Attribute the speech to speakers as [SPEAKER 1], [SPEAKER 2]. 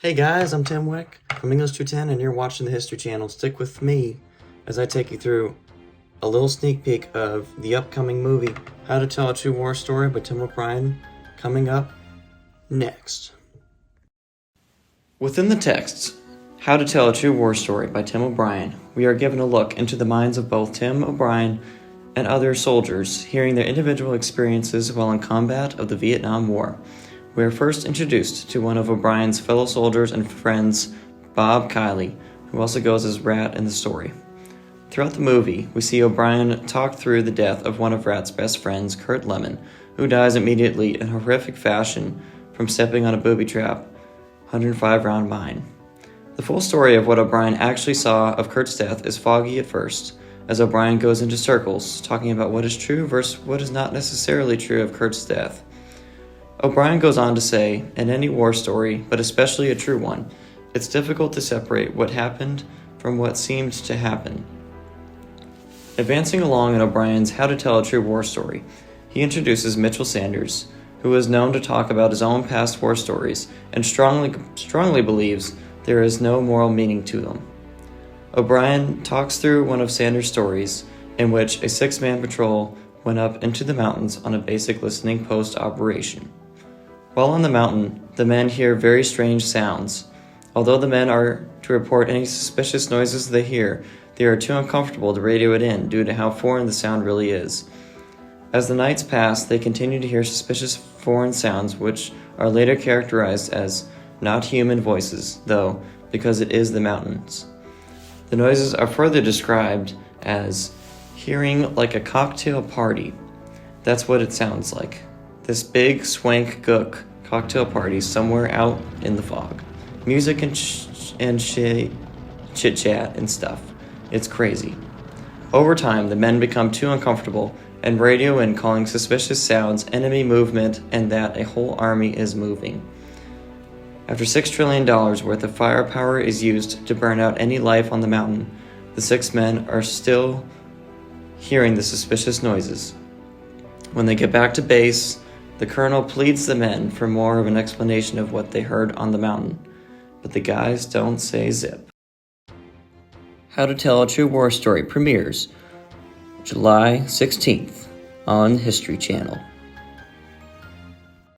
[SPEAKER 1] Hey guys, I'm Tim Wick from English 210 and you're watching the History Channel. Stick with me as I take you through a little sneak peek of the upcoming movie, How to Tell a True War Story by Tim O'Brien, coming up next. Within the texts, How to Tell a True War Story by Tim O'Brien, we are given a look into the minds of both Tim O'Brien and other soldiers, hearing their individual experiences while in combat of the Vietnam War. We are first introduced to one of O'Brien's fellow soldiers and friends, Bob Kiley, who also goes as Rat in the story. Throughout the movie, we see O'Brien talk through the death of one of Rat's best friends, Kurt Lemon, who dies immediately in horrific fashion from stepping on a booby-trap 105-round mine. The full story of what O'Brien actually saw of Kurt's death is foggy at first, as O'Brien goes into circles, talking about what is true versus what is not necessarily true of Kurt's death. O'Brien goes on to say, in any war story, but especially a true one, it's difficult to separate what happened from what seemed to happen. Advancing along in O'Brien's How to Tell a True War Story, he introduces Mitchell Sanders, who is known to talk about his own past war stories and strongly believes there is no moral meaning to them. O'Brien talks through one of Sanders' stories in which a 6-man patrol went up into the mountains on a basic listening post operation. While on the mountain, the men hear very strange sounds. Although the men are to report any suspicious noises they hear, they are too uncomfortable to radio it in due to how foreign the sound really is. As the nights pass, they continue to hear suspicious foreign sounds which are later characterized as not human voices, though, because it is the mountains. The noises are further described as hearing like a cocktail party. That's what it sounds like. This big swank gook cocktail party somewhere out in the fog. Music and chit-chat and stuff. It's crazy. Over time, the men become too uncomfortable and radio in calling suspicious sounds enemy movement and that a whole army is moving. After $6 trillion worth of firepower is used to burn out any life on the mountain, the 6 men are still hearing the suspicious noises. When they get back to base, the colonel pleads the men for more of an explanation of what they heard on the mountain, but the guys don't say zip. How to Tell a True War Story premieres July 16th on History Channel.